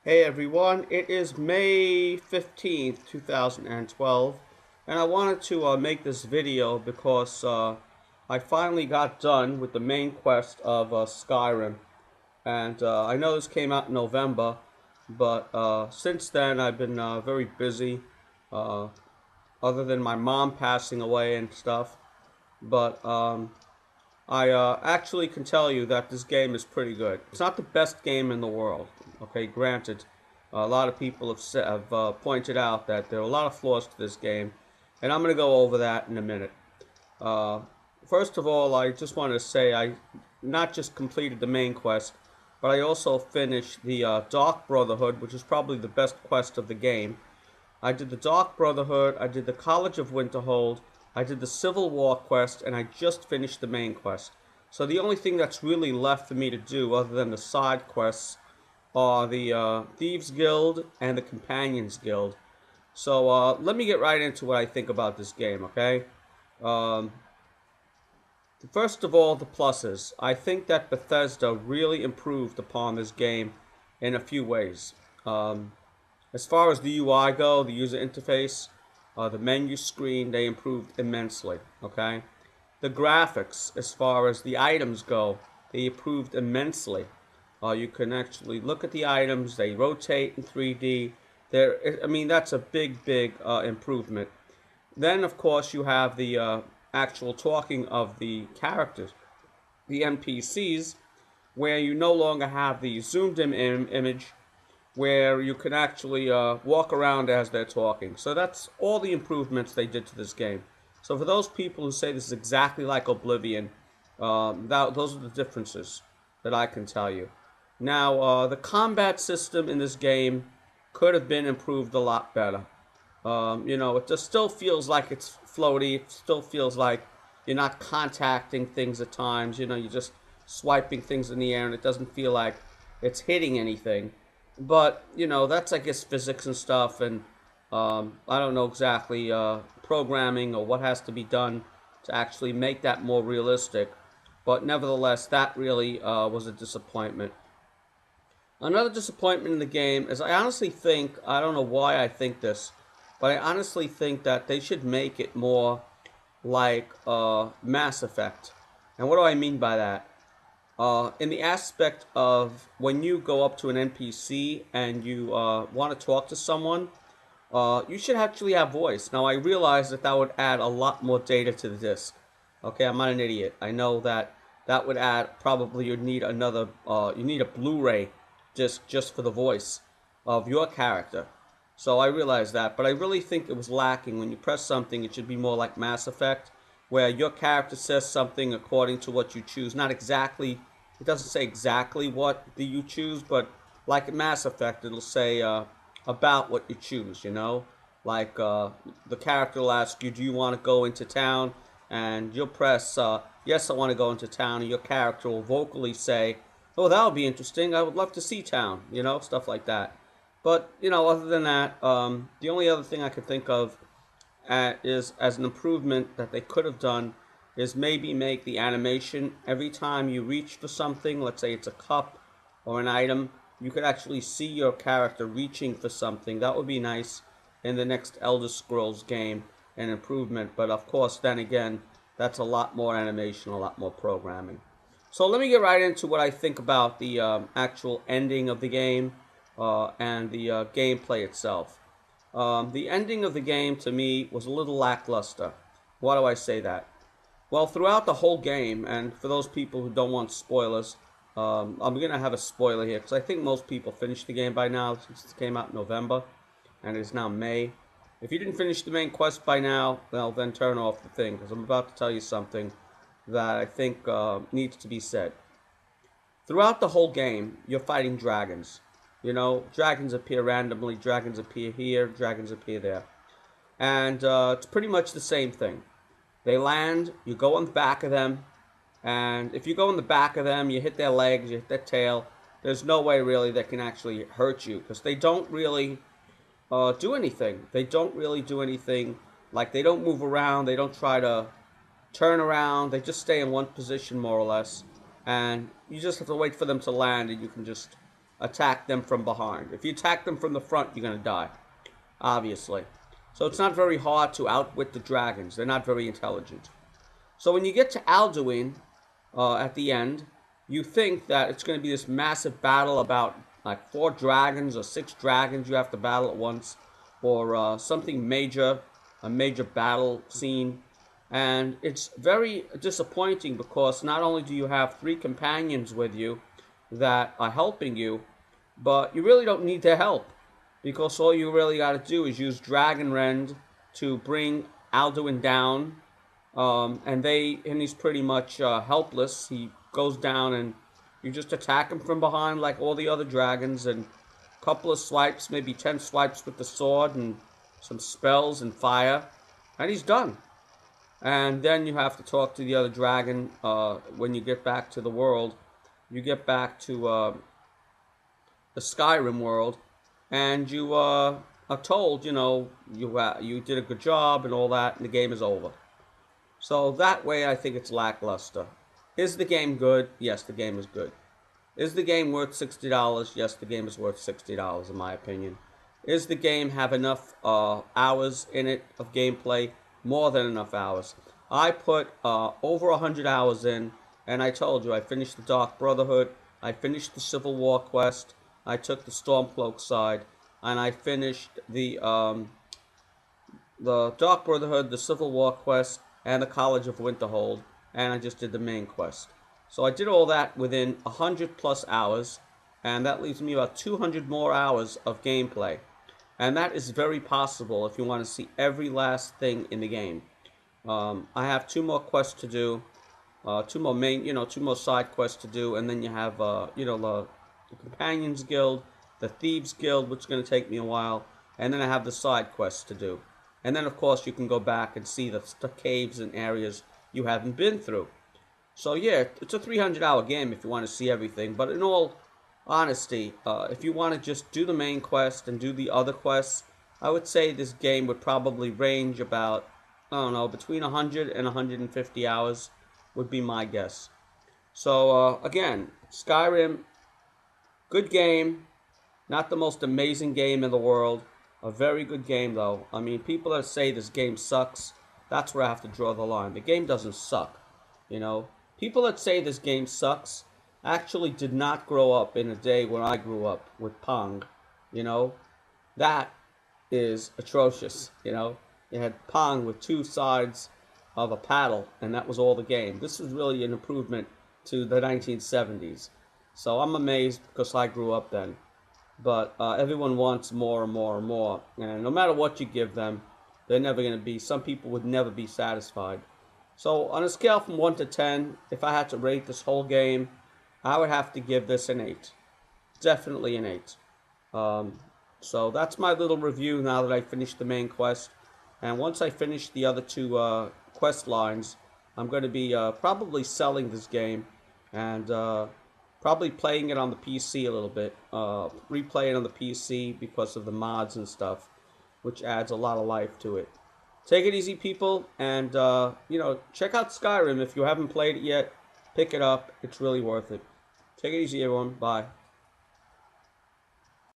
Hey everyone, it is May 15th, 2012, and I wanted to make this video because I finally got done with the main quest of Skyrim. And I know this came out in November, but since then I've been very busy, uh, other than my mom passing away and stuff. But I actually can tell you that this game is pretty good. It's not the best game in the world, okay, granted. A lot of people have pointed out that there are a lot of flaws to this game, and I'm going to go over that in a minute. Uh, First of all, I just wanted to say I not just completed the main quest, but I also finished the Dark Brotherhood, which is probably the best quest of the game. I did the Dark Brotherhood, I did the College of Winterhold, I did the Civil War quest, and I just finished the main quest. So the only thing that's really left for me to do, other than the side quests, are the Thieves Guild and the Companions Guild. So let me get right into what I think about this game, okay? Um, First of all, the pluses. I think that Bethesda really improved upon this game in a few ways. As far as the UI go, the user interface, the menu screen, they improved immensely, okay? The graphics, as far as the items go, they improved immensely. You can actually look at the items, they rotate in 3D. I mean, that's a big improvement. Then, of course, you have the actual talking of the characters, the NPCs, where you no longer have the zoomed in image where you can actually walk around as they're talking. So that's all the improvements they did to this game. So for those people who say this is exactly like Oblivion, those are the differences that I can tell you. Now, the combat system in this game could have been improved a lot better. It just still feels like it's floaty. It still feels like you're not contacting things at times. You're just swiping things in the air, and it doesn't feel like it's hitting anything. But that's, I guess, physics and stuff, and I don't know exactly programming or what has to be done to actually make that more realistic. But nevertheless, that really was a disappointment. Another disappointment in the game is I honestly think, I don't know why I think this, but I honestly think that they should make it more like Mass Effect. And what do I mean by that? In the aspect of when you go up to an NPC and you want to talk to someone, you should actually have voice. Now, I realize that would add a lot more data to the disk. Okay, I'm not an idiot. I know that would add, probably you'd need another, you need a Blu-ray disc just for the voice of your character. So I realize that, but I really think it was lacking. When you press something, it should be more like Mass Effect, where your character says something according to what you choose. Not exactly, it doesn't say exactly what you choose, but like in Mass Effect, it'll say about what you choose, Like the character will ask you, do you want to go into town? And you'll press, yes, I want to go into town, and your character will vocally say, oh, that would be interesting, I would love to see town, stuff like that. But, other than that, the only other thing I could think of is as an improvement that they could have done is maybe make the animation every time you reach for something, let's say it's a cup or an item, you could actually see your character reaching for something. That would be nice in the next Elder Scrolls game, an improvement. But of course, then again, that's a lot more animation, a lot more programming. So let me get right into what I think about the actual ending of the game and the gameplay itself. The ending of the game, to me, was a little lackluster. Why do I say that? Well, throughout the whole game, and for those people who don't want spoilers, I'm going to have a spoiler here, because I think most people finished the game by now, since it came out in November, and it is now May. If you didn't finish the main quest by now, well, then turn off the thing, because I'm about to tell you something that I think needs to be said. Throughout the whole game, you're fighting dragons. Dragons appear randomly, dragons appear here, dragons appear there. And it's pretty much the same thing. They land, you go on the back of them, and if you go on the back of them, you hit their legs, you hit their tail, there's no way really that can actually hurt you, because they don't really do anything. They don't really do anything. Like, they don't move around, they don't try to turn around, they just stay in one position more or less. And you just have to wait for them to land, and you can just attack them from behind. If you attack them from the front, you're going to die, obviously. So it's not very hard to outwit the dragons. They're not very intelligent. So when you get to Alduin at the end, you think that it's going to be this massive battle about like 4 dragons or 6 dragons you have to battle at once, or something major, a major battle scene. And it's very disappointing because not only do you have 3 companions with you that are helping you, but you really don't need their help, because all you really got to do is use Dragon Rend to bring Alduin down, and he's pretty much helpless. He goes down and you just attack him from behind like all the other dragons, and a couple of swipes, maybe 10 swipes with the sword and some spells and fire, and he's done. And then you have to talk to the other dragon when you get back to the world. You get back to the Skyrim world, and you are told, you did a good job and all that, and the game is over. So that way I think it's lackluster. Is the game good? Yes, the game is good. Is the game worth $60? Yes, the game is worth $60 in my opinion. Is the game have enough hours in it of gameplay? More than enough hours. I put over 100 hours in, and I told you I finished the Dark Brotherhood, I finished the Civil War quest, I took the Stormcloak side, and I finished the Dark Brotherhood, the Civil War quest, and the College of Winterhold, and I just did the main quest. So I did all that within 100 plus hours, and that leaves me about 200 more hours of gameplay. And that is very possible if you want to see every last thing in the game. I have 2 more quests to do, 2 more side quests to do, and then you have, the Companions Guild, the Thieves Guild, which is going to take me a while, and then I have the side quests to do. And then, of course, you can go back and see the caves and areas you haven't been through. So, yeah, it's a 300-hour game if you want to see everything, but in all honesty, if you want to just do the main quest and do the other quests, I would say this game would probably range about, between 100 and 150 hours would be my guess. So, again, Skyrim, good game, not the most amazing game in the world, a very good game though. I mean, people that say this game sucks, that's where I have to draw the line. The game doesn't suck, People that say this game sucks actually did not grow up in a day when I grew up with Pong, That is atrocious, You had Pong with 2 sides of a paddle, and that was all the game. This was really an improvement to the 1970s. So I'm amazed because I grew up then. But everyone wants more and more and more. And no matter what you give them, they're never going to be, some people would never be satisfied. So on a scale from 1 to 10, if I had to rate this whole game, I would have to give this an 8. Definitely an 8. So that's my little review now that I finished the main quest. And once I finish the other 2 quest lines, I'm going to be probably selling this game and probably playing it on the PC a little bit. Replay it on the PC because of the mods and stuff, which adds a lot of life to it. Take it easy, people, and, check out Skyrim if you haven't played it yet. Pick it up. It's really worth it. Take it easy, everyone. Bye.